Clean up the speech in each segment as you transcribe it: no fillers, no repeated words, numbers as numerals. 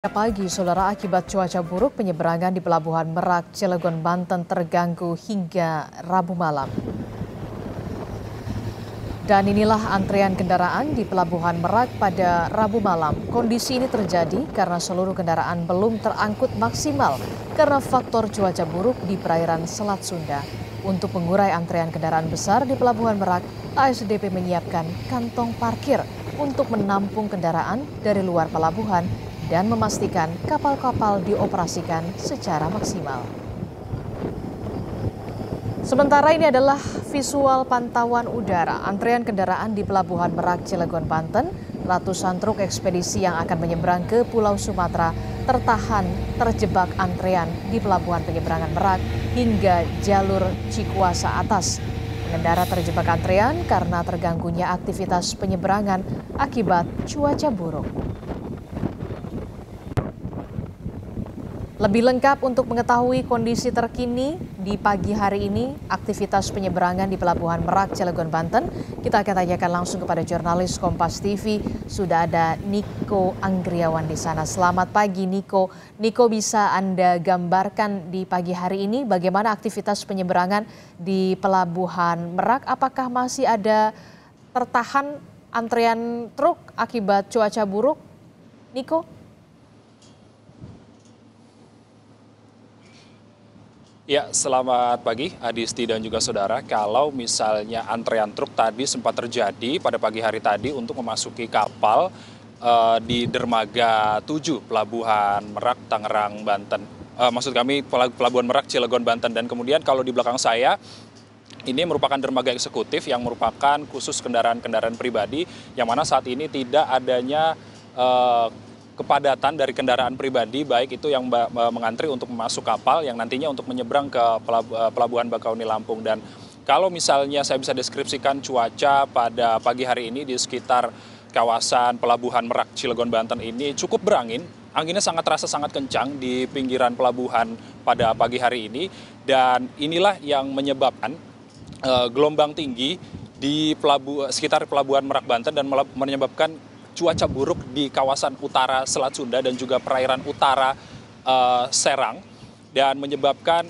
Pagi, saudara, akibat cuaca buruk, penyeberangan di Pelabuhan Merak, Cilegon, Banten terganggu hingga Rabu malam. Dan inilah antrean kendaraan di Pelabuhan Merak pada Rabu malam. Kondisi ini terjadi karena seluruh kendaraan belum terangkut maksimal karena faktor cuaca buruk di perairan Selat Sunda. Untuk mengurai antrean kendaraan besar di Pelabuhan Merak, ASDP menyiapkan kantong parkir untuk menampung kendaraan dari luar pelabuhan dan memastikan kapal-kapal dioperasikan secara maksimal. Sementara ini adalah visual pantauan udara antrean kendaraan di Pelabuhan Merak, Cilegon, Banten. Ratusan truk ekspedisi yang akan menyeberang ke Pulau Sumatera terjebak antrean di Pelabuhan Penyeberangan Merak hingga jalur Cikuasa Atas. Pengendara terjebak antrean karena terganggunya aktivitas penyeberangan akibat cuaca buruk. Lebih lengkap untuk mengetahui kondisi terkini di pagi hari ini, aktivitas penyeberangan di Pelabuhan Merak, Cilegon, Banten, kita akan tanyakan langsung kepada jurnalis Kompas TV. Sudah ada Niko Anggriawan di sana. Selamat pagi, Niko. Niko, bisa Anda gambarkan di pagi hari ini bagaimana aktivitas penyeberangan di Pelabuhan Merak? Apakah masih ada tertahan antrean truk akibat cuaca buruk, Niko? Ya, selamat pagi Adisti dan juga saudara. Kalau misalnya antrean truk tadi sempat terjadi pada pagi hari tadi untuk memasuki kapal di Dermaga 7 Pelabuhan Merak, Tangerang, Banten. Maksud kami Pelabuhan Merak, Cilegon, Banten. Dan kemudian kalau di belakang saya, ini merupakan dermaga eksekutif yang merupakan khusus kendaraan-kendaraan pribadi, yang mana saat ini tidak adanya kepadatan dari kendaraan pribadi, baik itu yang mengantri untuk masuk kapal yang nantinya untuk menyeberang ke Pelabuhan Bakauni, Lampung. Dan kalau misalnya saya bisa deskripsikan cuaca pada pagi hari ini di sekitar kawasan Pelabuhan Merak, Cilegon, Banten ini cukup berangin. Anginnya sangat terasa sangat kencang di pinggiran pelabuhan pada pagi hari ini. Dan inilah yang menyebabkan gelombang tinggi di sekitar Pelabuhan Merak, Banten, dan menyebabkan cuaca buruk di kawasan utara Selat Sunda dan juga perairan utara Serang, dan menyebabkan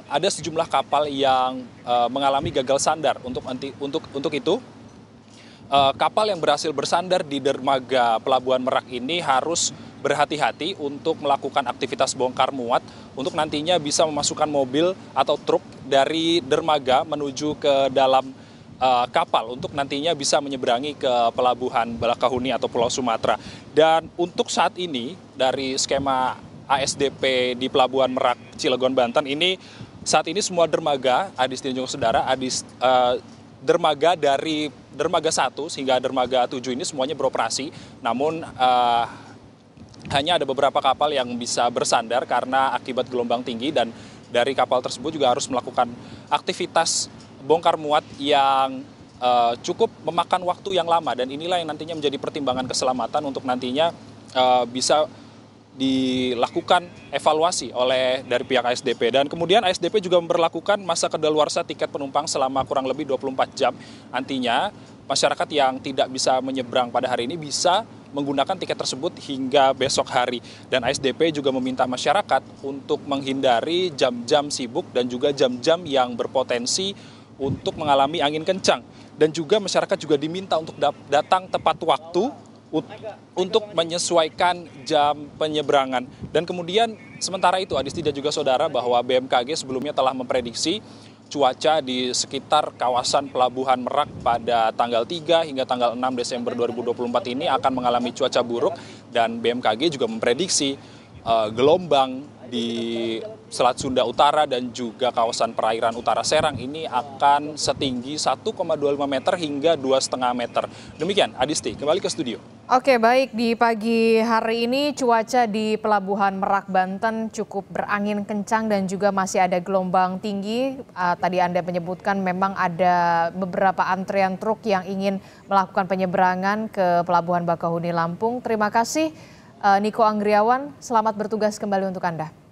ada sejumlah kapal yang mengalami gagal sandar. Untuk itu kapal yang berhasil bersandar di dermaga Pelabuhan Merak ini harus berhati-hati untuk melakukan aktivitas bongkar muat untuk nantinya bisa memasukkan mobil atau truk dari dermaga menuju ke dalam kapal untuk nantinya bisa menyeberangi ke Pelabuhan Bakahuni atau Pulau Sumatera. Dan untuk saat ini dari skema ASDP di Pelabuhan Merak, Cilegon, Banten ini, saat ini semua dermaga, Adisti dan juga saudara, dermaga dari dermaga 1 hingga dermaga 7 ini semuanya beroperasi. Namun hanya ada beberapa kapal yang bisa bersandar karena akibat gelombang tinggi, dan dari kapal tersebut juga harus melakukan aktivitas bongkar muat yang cukup memakan waktu yang lama, dan inilah yang nantinya menjadi pertimbangan keselamatan untuk nantinya bisa dilakukan evaluasi oleh dari pihak ASDP. Dan kemudian ASDP juga memberlakukan masa kedaluarsa tiket penumpang selama kurang lebih 24 jam. Nantinya masyarakat yang tidak bisa menyeberang pada hari ini bisa menggunakan tiket tersebut hingga besok hari. Dan ASDP juga meminta masyarakat untuk menghindari jam-jam sibuk dan juga jam-jam yang berpotensi untuk mengalami angin kencang. Dan juga masyarakat juga diminta untuk datang tepat waktu untuk menyesuaikan jam penyeberangan. Dan kemudian sementara itu Adisti dan juga saudara, bahwa BMKG sebelumnya telah memprediksi cuaca di sekitar kawasan Pelabuhan Merak pada tanggal 3 hingga tanggal 6 Desember 2024 ini akan mengalami cuaca buruk. Dan BMKG juga memprediksi gelombang di Selat Sunda Utara dan juga kawasan perairan utara Serang ini akan setinggi 1,25 meter hingga 2,5 meter. Demikian, Adisti, kembali ke studio. Oke, baik. Di pagi hari ini cuaca di Pelabuhan Merak, Banten cukup berangin kencang dan juga masih ada gelombang tinggi. Tadi Anda menyebutkan memang ada beberapa antrean truk yang ingin melakukan penyeberangan ke Pelabuhan Bakahuni, Lampung. Terima kasih Niko Anggriawan, selamat bertugas kembali untuk Anda.